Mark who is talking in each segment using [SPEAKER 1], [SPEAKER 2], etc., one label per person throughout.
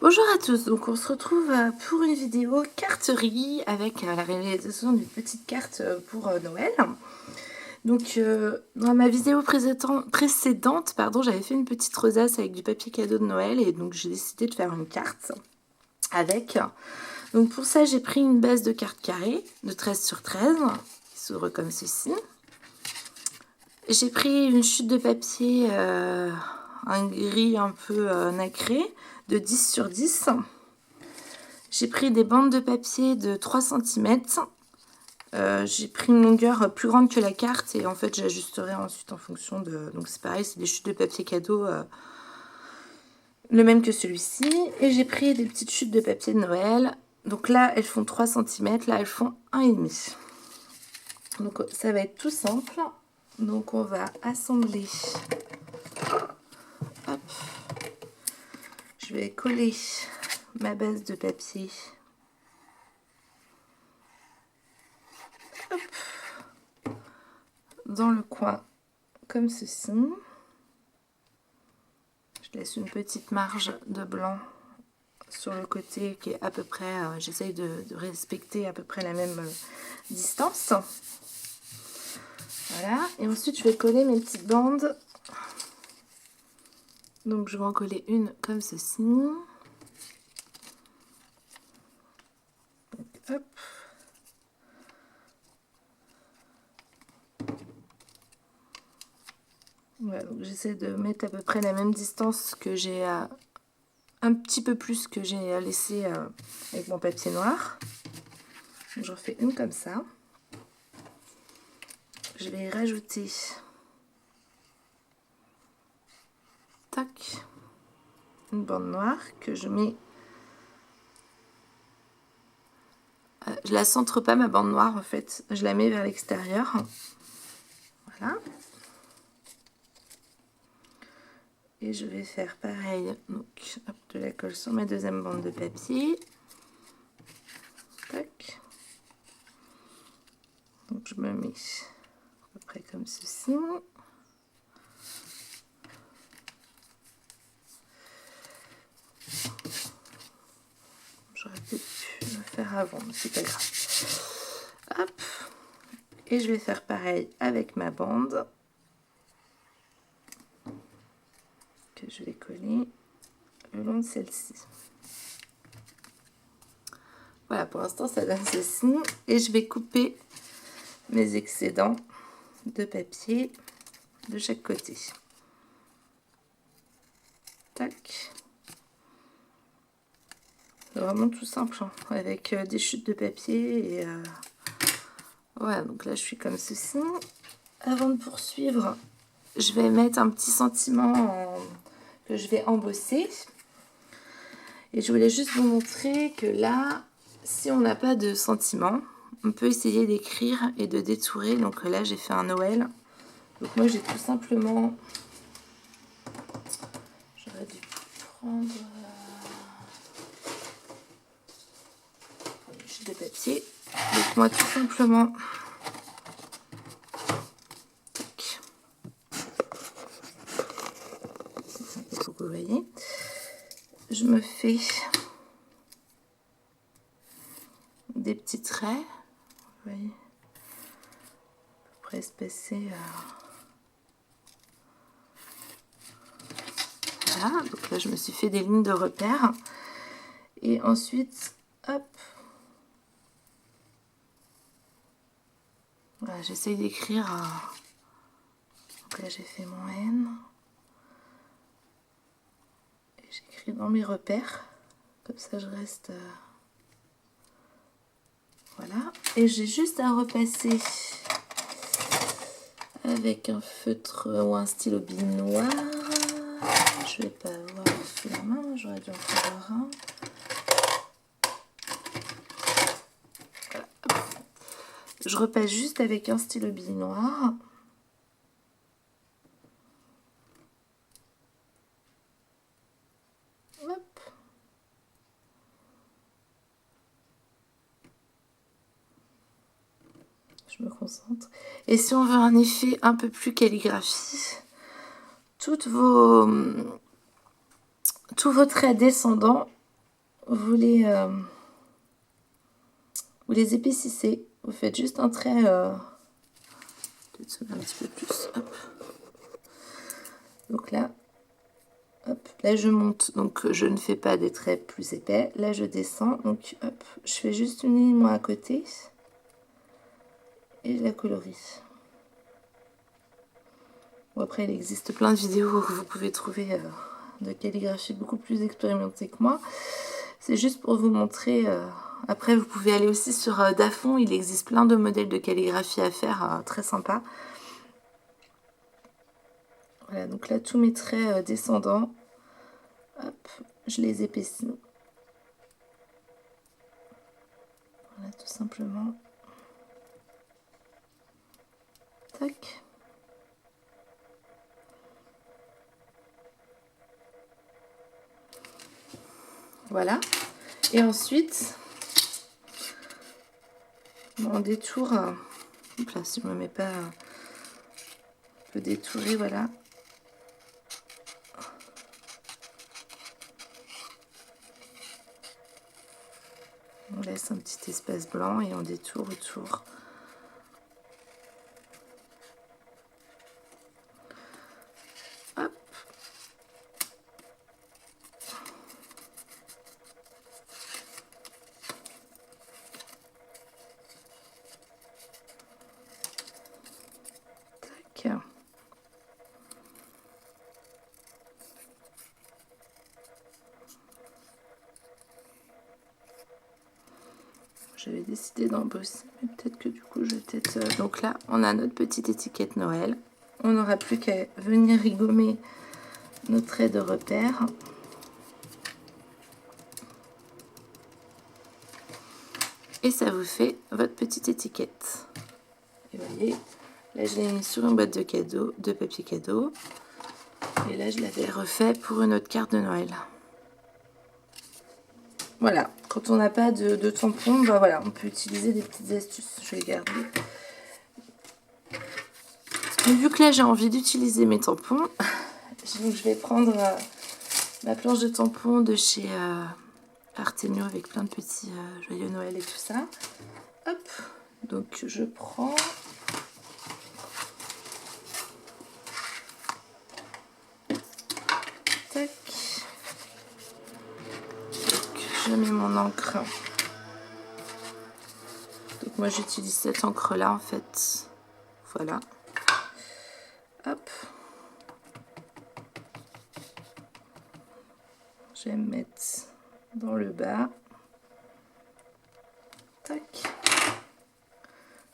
[SPEAKER 1] Bonjour à tous, donc on se retrouve pour une vidéo carterie avec la réalisation d'une petite carte pour Noël. Donc dans ma vidéo précédente, j'avais fait une petite rosace avec du papier cadeau de Noël et donc j'ai décidé de faire une carte avec. Donc pour ça j'ai pris une base de carte carrée de 13 sur 13 qui s'ouvre comme ceci. J'ai pris une chute de papier, un gris un peu nacré de 10 sur 10. J'ai pris des bandes de papier de 3 cm. J'ai pris une longueur plus grande que la carte et en fait j'ajusterai ensuite en fonction de... Donc c'est pareil, c'est des chutes de papier cadeau, le même que celui-ci. Et j'ai pris des petites chutes de papier de Noël. Donc là elles font 3 cm, là elles font 1,5. Donc ça va être tout simple. Donc on va assembler. Hop. Je vais coller ma base de papier. Hop. Dans le coin comme ceci. Je laisse une petite marge de blanc sur le côté qui est à peu près, j'essaye de respecter à peu près la même distance. Voilà, et ensuite je vais coller mes petites bandes. Donc je vais en coller une comme ceci. Donc, hop. Voilà, donc j'essaie de mettre à peu près la même distance que j'ai, un petit peu plus que j'ai laissé avec mon papier noir. Donc j'en fais une comme ça. Je vais y rajouter tac, une bande noire que je mets. Je la centre pas ma bande noire en fait, je la mets vers l'extérieur. Voilà. Et je vais faire pareil, donc hop, de la colle sur ma deuxième bande de papier. Tac. Donc je me mets à peu près comme ceci. J'aurais peut-être pu le faire avant, mais c'est pas grave. Hop. Et je vais faire pareil avec ma bande. Que je vais coller le long de celle-ci. Voilà, pour l'instant ça donne ceci. Et je vais couper mes excédents de papier de chaque côté. Tac. C'est vraiment tout simple, hein, avec des chutes de papier. Et voilà, donc là je suis comme ceci. Avant de poursuivre, je vais mettre un petit sentiment que je vais embosser. Et je voulais juste vous montrer que là, si on n'a pas de sentiment, on peut essayer d'écrire et de détourer. Donc là, j'ai fait un Noël. Donc moi, j'ai tout simplement... J'aurais dû prendre une chute de papier. Donc moi, tout simplement... Tac. Vous voyez, je me fais des petits traits, vous voyez, à peu près espacés. Voilà, donc là je me suis fait des lignes de repère. Et ensuite, hop, voilà, j'essaye d'écrire. Donc là j'ai fait mon N. Et j'écris dans mes repères, comme ça je reste... Voilà, et j'ai juste à repasser avec un feutre ou un stylo bille noir. Je vais pas avoir sous la main, j'aurais dû en faire un. Voilà. Je repasse juste avec un stylo bille noir. Hop. Je me concentre. Et si on veut un effet un peu plus calligraphie, tous vos traits descendants, vous les épaississez. Vous faites juste un trait, peut-être un petit peu plus. Hop. Donc là, hop, là je monte, donc je ne fais pas des traits plus épais. Là je descends, donc hop, je fais juste une ligne moi à côté et je la colorie. Bon, après il existe plein de vidéos que vous pouvez trouver de calligraphie beaucoup plus expérimentée que moi. C'est juste pour vous montrer. Après vous pouvez aller aussi sur Dafont, il existe plein de modèles de calligraphie à faire, très sympa. Voilà, donc là tous mes traits descendants, hop, je les épaissis. Voilà, tout simplement. Tac. Voilà. Et ensuite, on détourne. Là, si je ne me mets pas, on peut détourer, voilà. On laisse un petit espace blanc et on détourne autour. Hop. Tac. J'avais décidé d'embosser, mais peut-être que du coup je vais peut-être... Donc là, on a notre petite étiquette Noël. On n'aura plus qu'à venir rigommer nos traits de repère. Et ça vous fait votre petite étiquette. Et vous voyez, là je l'ai mis sur une boîte de cadeaux, de papier cadeau. Et là je l'avais refait pour une autre carte de Noël. Voilà, quand on n'a pas de tampon, bah voilà, on peut utiliser des petites astuces. Je vais garder. Et vu que là j'ai envie d'utiliser mes tampons, donc je vais prendre ma planche de tampons de chez Artemio avec plein de petits joyeux Noël et tout ça. Hop, donc je prends. Tac. Donc je mets mon encre. Donc moi j'utilise cette encre là en fait. Voilà. Hop. Je vais me mettre dans le bas. Tac.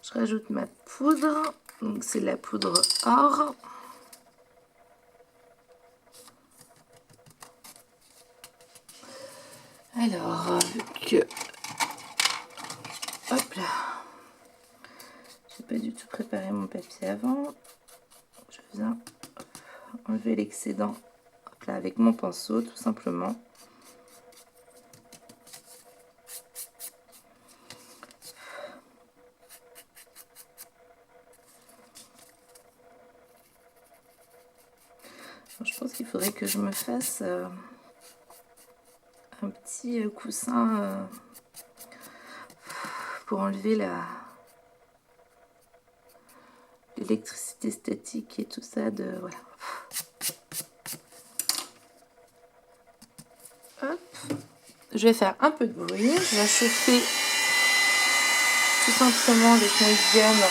[SPEAKER 1] Je rajoute ma poudre. Donc c'est la poudre or. Alors, vu que... Hop là. J'ai pas du tout préparé mon papier avant. Je viens enlever l'excédent là avec mon pinceau tout simplement. Je pense qu'il faudrait que je me fasse un petit coussin pour enlever l'électricité statique et tout ça de voilà. Hop. Je vais faire un peu de bruit. Je vais chauffer tout simplement avec mon idiome.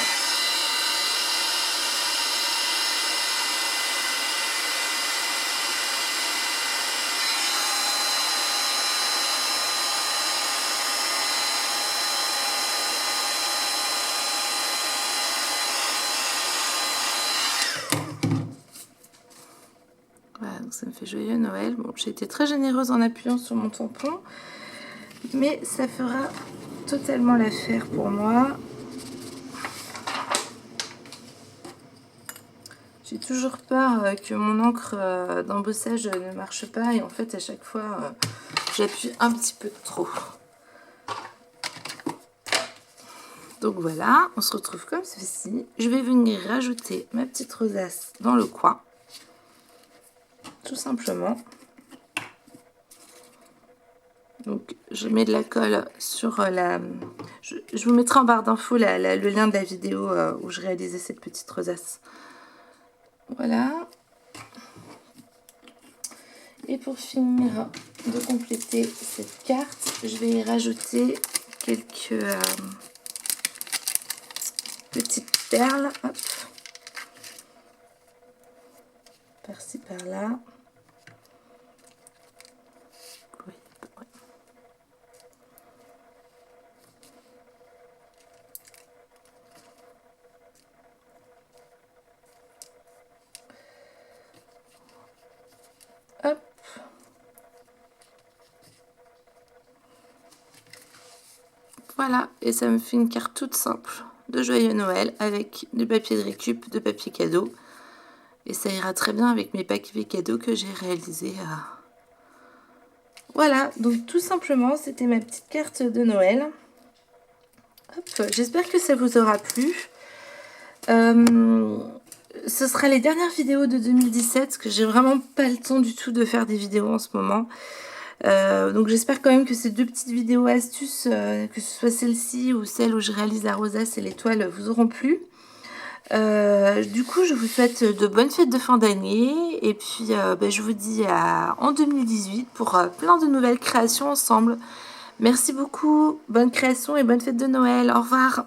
[SPEAKER 1] Voilà, donc ça me fait joyeux Noël. Bon, j'ai été très généreuse en appuyant sur mon tampon, mais ça fera totalement l'affaire pour moi. J'ai toujours peur que mon encre d'embossage ne marche pas et en fait à chaque fois j'appuie un petit peu trop. Donc voilà, on se retrouve comme ceci. Je vais venir rajouter ma petite rosace dans le coin. Tout simplement. Donc je mets de la colle sur la... Je vous mettrai en barre d'infos le lien de la vidéo où je réalisais cette petite rosace. Voilà. Et pour finir de compléter cette carte, je vais y rajouter quelques petites perles. Hop. Par-ci, par-là. Oui, ouais. Hop. Voilà, et ça me fait une carte toute simple de joyeux Noël avec du papier de récup, de papier cadeau. Et ça ira très bien avec mes paquets cadeaux que j'ai réalisés. Voilà, donc tout simplement, c'était ma petite carte de Noël. J'espère que ça vous aura plu. Ce sera les dernières vidéos de 2017, parce que j'ai vraiment pas le temps du tout de faire des vidéos en ce moment. Donc j'espère quand même que ces deux petites vidéos astuces, que ce soit celle-ci ou celle où je réalise la rosace et l'étoile, vous auront plu. Du coup, je vous souhaite de bonnes fêtes de fin d'année. Et puis, je vous dis en 2018 pour plein de nouvelles créations ensemble. Merci beaucoup. Bonne création et bonne fête de Noël. Au revoir.